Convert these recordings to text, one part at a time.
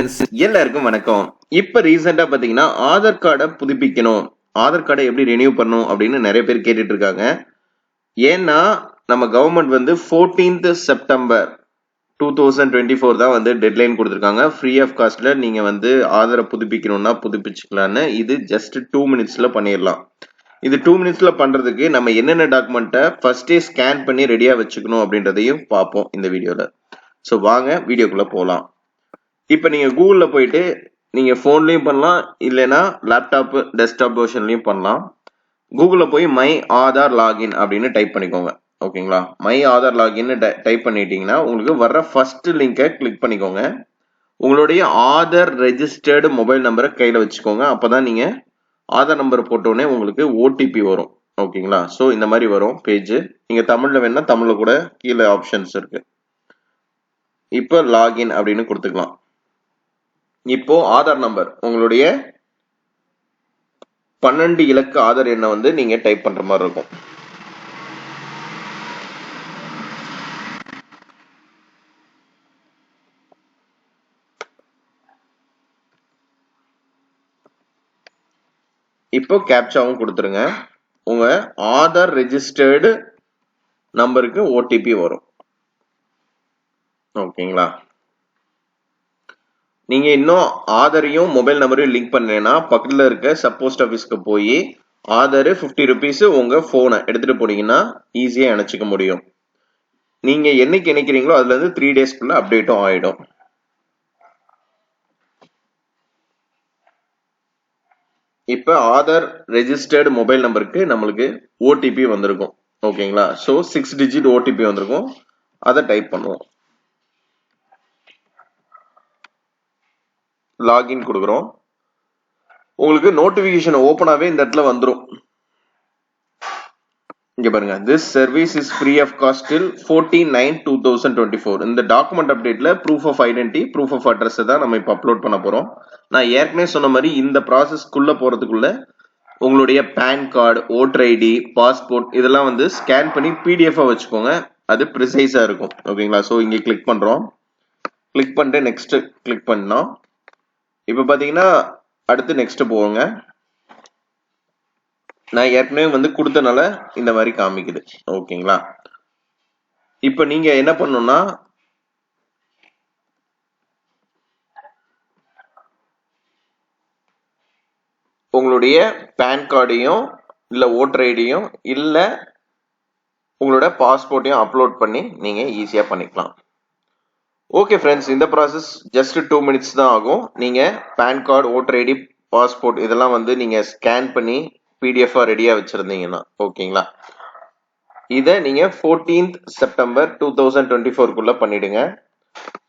Friends எல்லாருக்கும் வணக்கம். இப்ப ரீசெண்டா பாத்தீங்கன்னா ஆதார் கார்டை புதுப்பிக்கணும், ஆதார் கார்டை எப்படி ரெனியூ பண்ணணும் அப்படின்னு நிறைய பேர் கேட்டுட்டு இருக்காங்க. ஏன்னா நம்ம கவர்மெண்ட் வந்து 14th செப்டம்பர் 2024 தான் வந்து டெட்லைன் கொடுத்துருக்காங்க. ஃப்ரீ ஆஃப் காஸ்ட்ல நீங்க வந்து ஆதாரை புதுப்பிக்கணும்னா புதுப்பிச்சுக்கலான்னு. இது ஜஸ்ட் 2 மினிட்ஸ்ல பண்ணிடலாம். இது 2 மினிட்ஸ்ல பண்றதுக்கு நம்ம என்னென்ன டாக்குமெண்ட்டை ஃபர்ஸ்டே ஸ்கேன் பண்ணி ரெடியா வச்சுக்கணும் அப்படின்றதையும் பார்ப்போம் இந்த வீடியோல. ஸோ வாங்க வீடியோக்குள்ள போகலாம். இப்போ நீங்க கூகுள்ல போயிட்டு நீங்க போன்லயும் பண்ணலாம், இல்லைன்னா லேப்டாப் டெஸ்க்டாப் வெர்ஷன்லயும் பண்ணலாம். கூகுள்ல போய் மை ஆதார் லாகின் அப்படின்னு டைப் பண்ணிக்கோங்க. ஓகேங்களா? மை ஆதார் லாகின் டைப் பண்ணிட்டீங்கன்னா உங்களுக்கு வர்ற ஃபர்ஸ்ட் லிங்கை கிளிக் பண்ணிக்கோங்க. உங்களுடைய ஆதார் ரெஜிஸ்டர்டு மொபைல் நம்பரை கையில வச்சுக்கோங்க. அப்பதான் நீங்க ஆதார் நம்பர் போட்டோடனே உங்களுக்கு ஓடிபி வரும். ஓகேங்களா? ஸோ இந்த மாதிரி வரும் பேஜ். நீங்க தமிழ்ல வேணா தமிழ்ல கூட கீழே ஆப்ஷன்ஸ் இருக்கு. இப்போ லாகின் அப்படின்னு கொடுத்துக்கலாம். இப்போ ஆதார் நம்பர் உங்களுடைய 12 இலக்க ஆதார் எண்ணை வந்து நீங்க டைப் பண்ற மாதிரி இருக்கும். இப்போ கேப்சாவும் கொடுத்துருங்க. உங்க ஆதார் ரெஜிஸ்டர்டு நம்பருக்கு ஓடிபி வரும். ஓகேங்களா? நீங்க இன்னும் ஆதாரையும் மொபைல் நம்பரையும் லிங்க் பண்ணலைன்னா பக்கத்துல இருக்க சப் போஸ்ட் ஆஃபீஸ்க்கு போய் ஆதார் 50 rupees உங்க போனை எடுத்துட்டு போனீங்கன்னா ஈஸியா இணைச்சிக்க முடியும். நீங்க என்னைக்கு இணைக்கிறீங்களோ அதுல இருந்து 3 daysக்குள்ள அப்டேட்டும் ஆயிடும். இப்ப ஆதார் ரெஜிஸ்டர்டு மொபைல் நம்பருக்கு நம்மளுக்கு ஓடிபி வந்திருக்கும். ஓகேங்களா? ஸோ 6 digit ஓடிபி வந்திருக்கும். அதை டைப் பண்ணுவோம். லாகின் கொடுக்குறோம். உங்களுக்கு நோட்டிபிகேஷன் ஓப்பனாவே இந்த இடத்துல வந்துடும். இங்க பாருங்க, this service is free of cost till 14/9/2024. இந்த டாக்குமெண்ட் அப்டேட்ல proof of identity, proof of address தான் நம்ம இப்போ அப்லோட் பண்ண போறோம். நான் ஏற்கனவே சொன்ன மாதிரி இந்த ப்ராசஸ்க்குள்ள போறதுக்குள்ள உங்களுடைய PAN card, voter ID, passport இதெல்லாம் வந்து ஸ்கேன் பண்ணி பிடிஎஃப் வச்சுக்கோங்க. அது ப்ரிசைஸா இருக்கும். ஓகேங்களா? ஸோ இங்க கிளிக் பண்றோம். கிளிக் பண்ணிட்டு நெக்ஸ்ட் கிளிக் பண்ணோம். இப்ப பாத்தீங்கன்னா அடுத்து நெக்ஸ்ட் போங்க. நான் ஏற்கனவே வந்து கொடுத்தனால இந்த மாதிரி காமிக்குது. ஓகேங்களா? இப்ப நீங்க என்ன பண்ணணும்னா உங்களுடைய பேன் கார்டையும் இல்ல ஓட்டர் ஐடியும் இல்ல உங்களோட பாஸ்போர்ட்டையும் அப்லோட் பண்ணி நீங்க ஈஸியா பண்ணிக்கலாம். ஓகே ஃப்ரெண்ட்ஸ், இந்த ப்ராசஸ் ஜஸ்ட் 2 minutes தான் ஆகும். நீங்க PAN card, voter ID, passport இதெல்லாம் வந்து நீங்க ஸ்கேன் பண்ணி பிடிஎஃப் ரெடியா வச்சிருந்தீங்கன்னா ஓகேங்களா? இதை நீங்க 14th செப்டம்பர் 2024 பண்ணிடுங்க.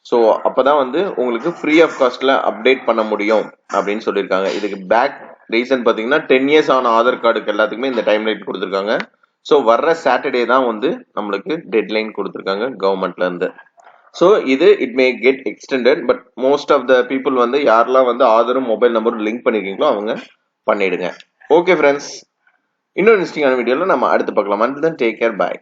ஸோ அப்பதான் வந்து உங்களுக்கு ஃப்ரீ ஆஃப் காஸ்ட்ல அப்டேட் பண்ண முடியும் அப்படின்னு சொல்லியிருக்காங்க. இதுக்கு பேக் ரீசன் பாத்தீங்கன்னா 10 years ஆன ஆதார் கார்டுக்கு எல்லாத்துக்குமே இந்த டைம் லைன் கொடுத்துருக்காங்க. ஸோ வர்ற சாட்டர்டே தான் வந்து நம்மளுக்கு டெட்லைன் கொடுத்துருக்காங்க கவர்மெண்ட்ல இருந்து. ஸோ இது it may get extended, but most of the people வந்து யாரெல்லாம் வந்து ஆதாரும் மொபைல் நம்பரும் லிங்க் பண்ணிருக்கீங்களோ அவங்க பண்ணிடுங்க. ஓகே ஃப்ரெண்ட்ஸ், இன்னொரு இன்ட்ரெஸ்டிங்கான வீடியோல நம்ம அடுத்து பார்க்கலாம். And then take care, bye.